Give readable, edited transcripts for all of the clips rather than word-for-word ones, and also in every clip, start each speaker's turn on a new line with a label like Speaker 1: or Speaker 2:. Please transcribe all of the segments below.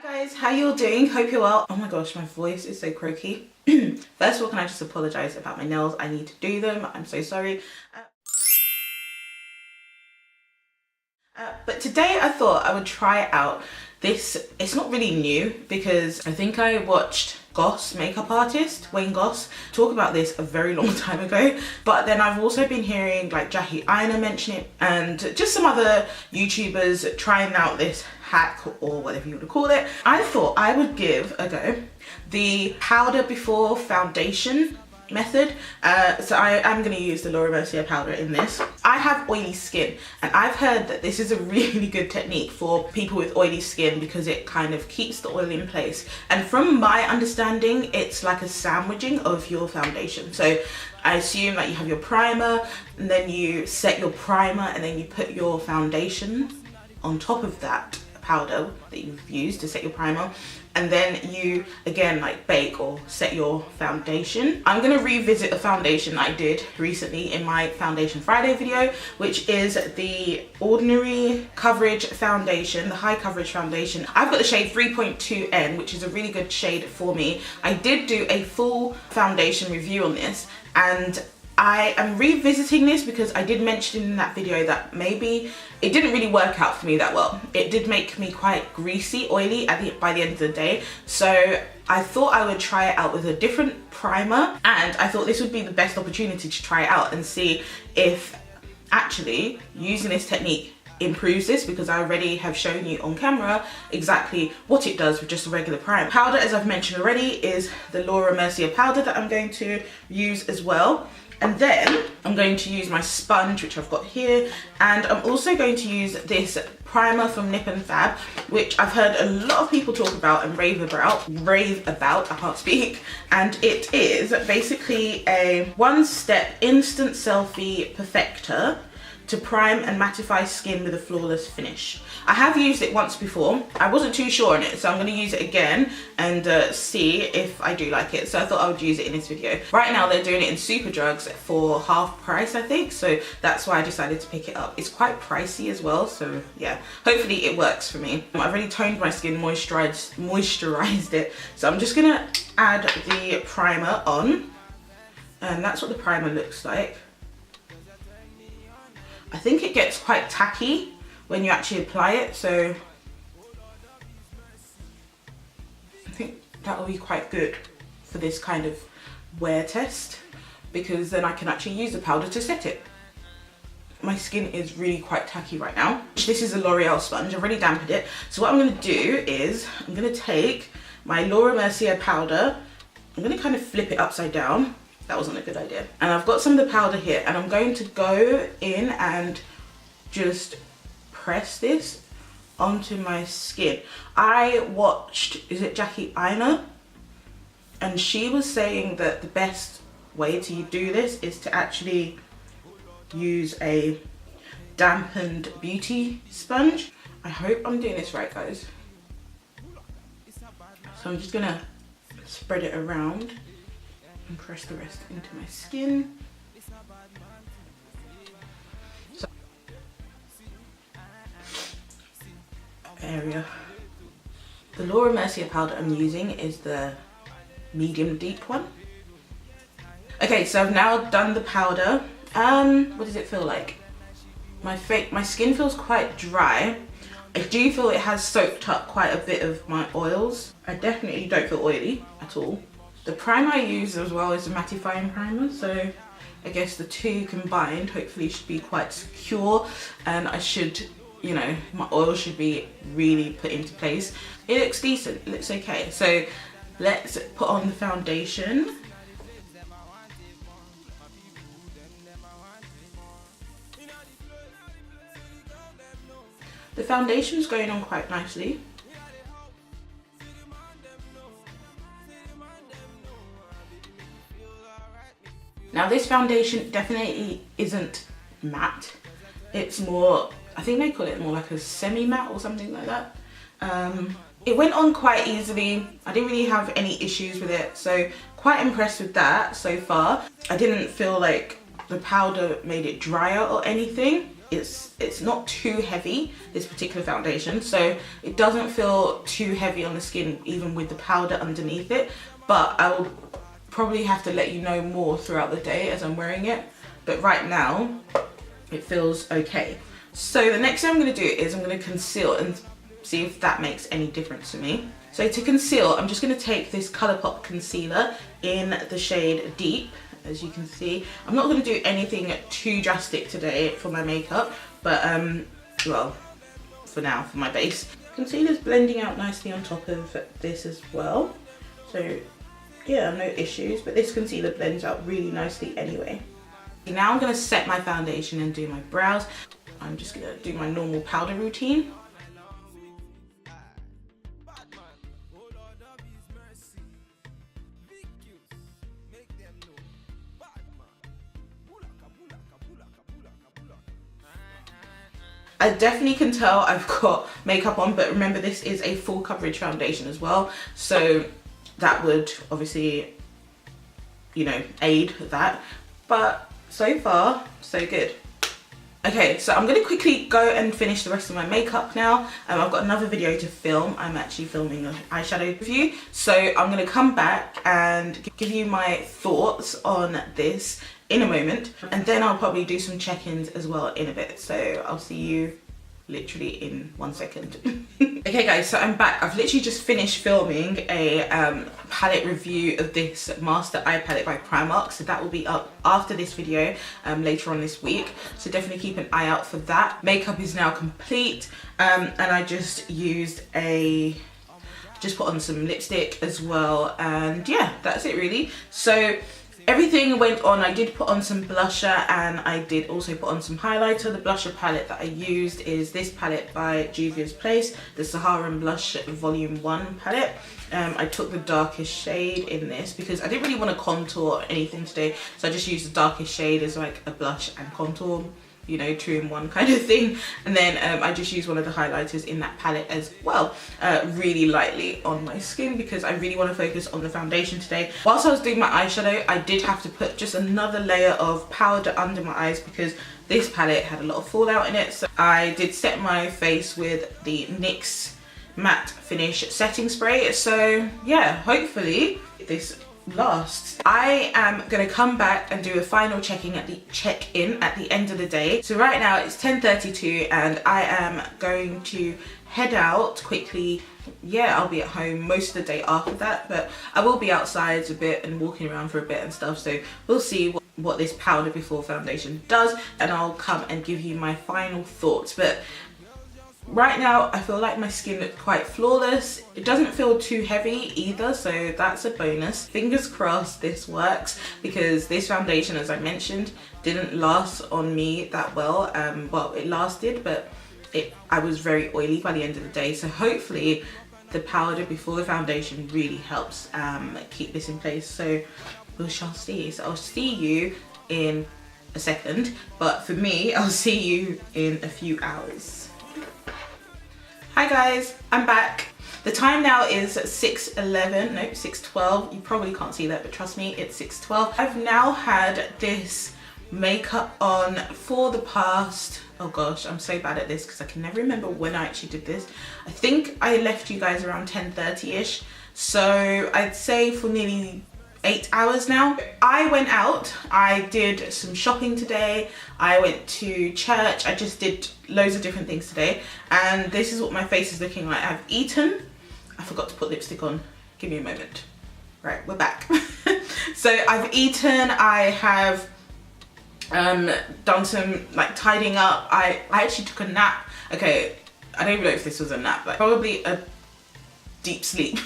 Speaker 1: Guys, how you all doing? Hope you're well. Oh my gosh, my voice is so croaky. First of all, can I just apologize about my nails? I need to do them. I'm so sorry. But today I thought I would try out this. It's not really new because I think I watched Goss, makeup artist Wayne Goss, talk about this a very long time ago, but then I've also been hearing like Jackie Aina mention it and just some other YouTubers trying out this hack or whatever you want to call it. I thought I would give a go the powder before foundation method. So I am going to use the Laura Mercier powder in this. I have oily skin and I've heard that this is a really good technique for people with oily skin because it kind of keeps the oil in place, and from my understanding it's like a sandwiching of your foundation. So I assume that you have your primer and then you set your primer and then you put your foundation on top of that powder that you've used to set your primer, and then you again like bake or set your foundation. I'm going to revisit a foundation I did recently in my Foundation Friday video, which is the Ordinary Coverage Foundation, the High Coverage Foundation. I've got the shade 3.2N, which is a really good shade for me. I did do a full foundation review on this and I am revisiting this because I did mention in that video that maybe it didn't really work out for me that well. It did make me quite greasy, oily by the end of the day. So I thought I would try it out with a different primer, and I thought this would be the best opportunity to try it out and see if actually using this technique improves this, because I already have shown you on camera exactly what it does with just a regular primer. Powder, as I've mentioned already, is the Laura Mercier powder that I'm going to use as well. And then I'm going to use my sponge, which I've got here, and I'm also going to use this primer from Nip and Fab, which I've heard a lot of people talk about and rave about, I can't speak, and it is basically a one-step instant selfie perfector to prime and mattify skin with a flawless finish. I have used it once before. I wasn't too sure on it, so I'm going to use it again and see if I do like it. So I thought I would use it in this video. Right now they're doing it in Superdrugs for half price, I think, so that's why I decided to pick it up. It's quite pricey as well, so yeah, hopefully it works for me. I've already toned my skin, moisturized it, so I'm just gonna add the primer on, and that's what the primer looks like. I think it gets quite tacky when you actually apply it, so I think that will be quite good for this kind of wear test, because then I can actually use the powder to set it. My skin is really quite tacky right now. This is a L'Oreal sponge. I've already dampened it. So what I'm going to do is I'm going to take my Laura Mercier powder. I'm going to kind of flip it upside down. That wasn't a good idea. And I've got some of the powder here, and I'm going to go in and just press this onto my skin. I watched, is it Jackie Aina? And she was saying that the best way to do this is to actually use a dampened beauty sponge. I hope I'm doing this right, guys. So I'm just gonna spread it around and press the rest into my skin. So, area. The Laura Mercier powder I'm using is the medium deep one. Okay, so I've now done the powder. What does it feel like? My skin feels quite dry. I do feel it has soaked up quite a bit of my oils. I definitely don't feel oily at all. The primer I use as well is a mattifying primer, so I guess the two combined hopefully should be quite secure, and I should, you know, my oil should be really put into place. It looks decent, it looks okay. So let's put on the foundation. The foundation's going on quite nicely. Now this foundation definitely isn't matte. It's more, I think they call it more like a semi-matte or something like that. It went on quite easily. I didn't really have any issues with it, so quite impressed with that so far. I didn't feel like the powder made it drier or anything. it's not too heavy, this particular foundation, so it doesn't feel too heavy on the skin even with the powder underneath it. But I will probably have to let you know more throughout the day as I'm wearing it, but right now it feels okay. So the next thing I'm going to do is I'm going to conceal and see if that makes any difference to me. So to conceal, I'm just going to take this Colourpop concealer in the shade Deep. As you can see, I'm not going to do anything too drastic today for my makeup, but well, for now, for my base. Concealer's blending out nicely on top of this as well, so yeah, no issues, but this concealer blends out really nicely anyway. Now I'm going to set my foundation and do my brows. I'm just going to do my normal powder routine. I definitely can tell I've got makeup on, but remember this is a full coverage foundation as well, so that would obviously, you know, aid that, but so far so good. Okay, so I'm going to quickly go and finish the rest of my makeup now. I've got another video to film. I'm actually filming an eyeshadow review, so I'm going to come back and give you my thoughts on this in a moment, and then I'll probably do some check-ins as well in a bit, so I'll see you literally in 1 second. Okay guys, so I'm back. I've literally just finished filming a palette review of this Master Eye Palette by Primark, so that will be up after this video later on this week, so definitely keep an eye out for that. Makeup is now complete, and I just put on some lipstick as well, and yeah, that's it really. So everything went on. I did put on some blusher, and I did also put on some highlighter. The blusher palette that I used is this palette by Juvia's Place, the Saharan Blush Volume 1 palette. I took the darkest shade in this because I didn't really want to contour or anything today, so I just used the darkest shade as like a blush and contour, you know, 2-in-1 kind of thing. And then I just used one of the highlighters in that palette as well, really lightly on my skin because I really want to focus on the foundation today. Whilst I was doing my eyeshadow, I did have to put just another layer of powder under my eyes because this palette had a lot of fallout in it. So I did set my face with the NYX Matte Finish Setting Spray. So yeah, hopefully this lasts. I am gonna come back and do a final check-in at the end of the day. So right now it's 10:32 and I am going to head out quickly. Yeah, I'll be at home most of the day after that, but I will be outside a bit and walking around for a bit and stuff, so we'll see what this powder before foundation does, and I'll come and give you my final thoughts. But right now I feel like my skin looks quite flawless. It doesn't feel too heavy either, so that's a bonus. Fingers crossed this works, because this foundation, as I mentioned, didn't last on me that well. Well, it lasted, but I was very oily by the end of the day, so hopefully the powder before the foundation really helps keep this in place. So we shall see. So I'll see you in a second, but for me, I'll see you in a few hours. Hi guys, I'm back. The time now is 6:11, no, 6:12. You probably can't see that, but trust me, it's 6:12. I've now had this makeup on for the past, oh gosh, I'm so bad at this because I can never remember when I actually did this. I think I left you guys around 10:30ish, so I'd say for nearly 8 hours now. I went out, I did some shopping today, I went to church, I just did loads of different things today, and this is what my face is looking like. I've eaten, I forgot to put lipstick on, give me a moment. Right, we're back. So I've eaten, I have done some like tidying up. I actually took a nap. Okay, I don't even know if this was a nap, like probably a deep sleep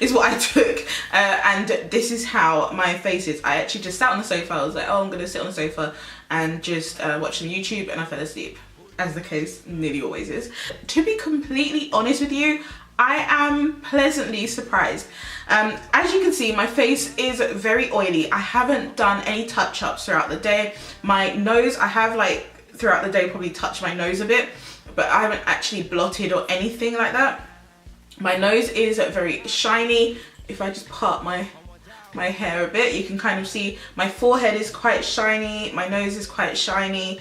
Speaker 1: is what I took, and this is how my face is. I actually just sat on the sofa. I was like, oh, I'm gonna sit on the sofa and just watch some YouTube, and I fell asleep, as the case nearly always is. To be completely honest with you, I am pleasantly surprised. As you can see, my face is very oily. I haven't done any touch-ups throughout the day. My nose, I have like throughout the day probably touched my nose a bit, but I haven't actually blotted or anything like that. My nose is very shiny. If I just part my hair a bit, you can kind of see my forehead is quite shiny, my nose is quite shiny.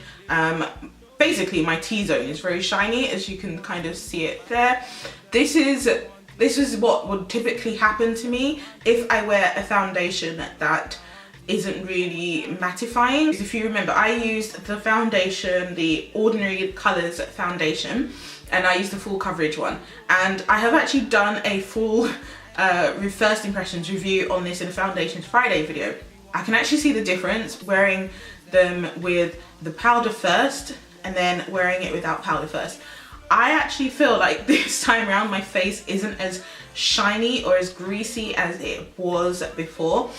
Speaker 1: basically my T-zone is very shiny, as you can kind of see it there. This is what would typically happen to me if I wear a foundation that isn't really mattifying. If you remember, I used the foundation, the Ordinary Colours foundation, and I used the full coverage one. And I have actually done a full first impressions review on this in a Foundations Friday video. I can actually see the difference wearing them with the powder first and then wearing it without powder first. I actually feel like this time around my face isn't as shiny or as greasy as it was before.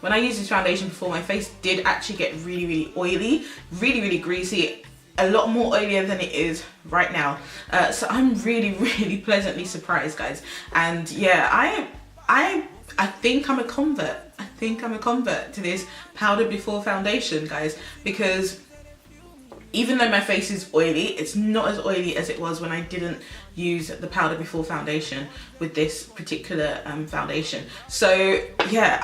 Speaker 1: When I used this foundation before, my face did actually get really, really oily, really, really greasy, a lot more oilier than it is right now. So I'm really, really pleasantly surprised, guys. And yeah, I think I'm a convert. I think I'm a convert to this powder before foundation, guys, because even though my face is oily, it's not as oily as it was when I didn't use the powder before foundation with this particular foundation. So yeah,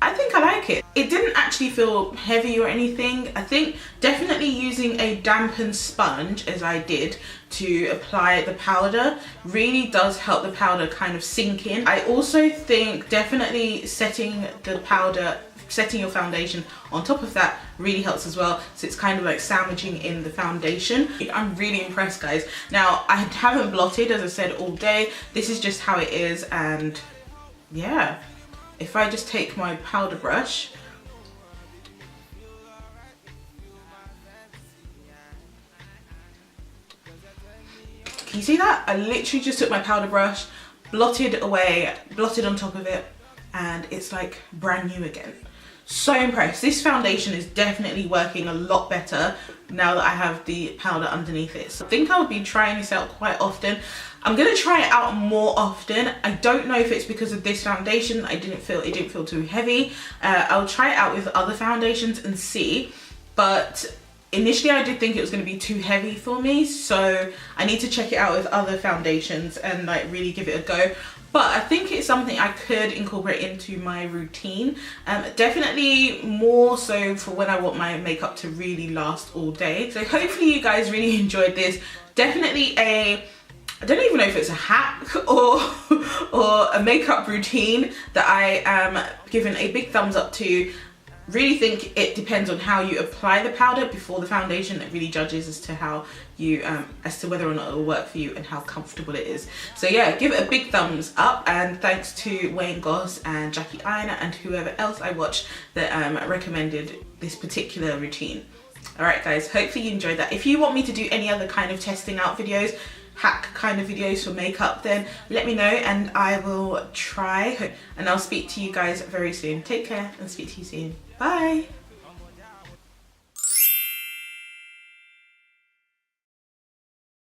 Speaker 1: I think I like it. It didn't actually feel heavy or anything. I think definitely using a dampened sponge, as I did, to apply the powder really does help the powder kind of sink in. I also think definitely setting your foundation on top of that really helps as well, so it's kind of like sandwiching in the foundation. I'm really impressed, guys. Now, I haven't blotted, as I said, all day. This is just how it is, and yeah. If I just take my powder brush, can you see that? I literally just took my powder brush, blotted away, blotted on top of it, and it's like brand new again. So impressed. This foundation is definitely working a lot better now that I have the powder underneath it. So I think I'll be trying this out quite often. I'm gonna try it out more often. I don't know if it's because of this foundation. It didn't feel too heavy. I'll try it out with other foundations and see. But initially I did think it was gonna be too heavy for me, so I need to check it out with other foundations and like really give it a go. But I think it's something I could incorporate into my routine. Definitely more so for when I want my makeup to really last all day. So hopefully you guys really enjoyed this. Definitely I don't even know if it's a hack or a makeup routine that I am giving a big thumbs up to. Really think it depends on how you apply the powder before the foundation. That really judges as to how you as to whether or not it will work for you and how comfortable it is. So yeah, give it a big thumbs up, and thanks to Wayne Goss and Jackie Aina and whoever else I watched that recommended this particular routine. Alright guys, hopefully you enjoyed that. If you want me to do any other kind of testing out videos, hack kind of videos for makeup, then let me know and I will try, and I'll speak to you guys very soon. Take care and speak to you soon. Bye.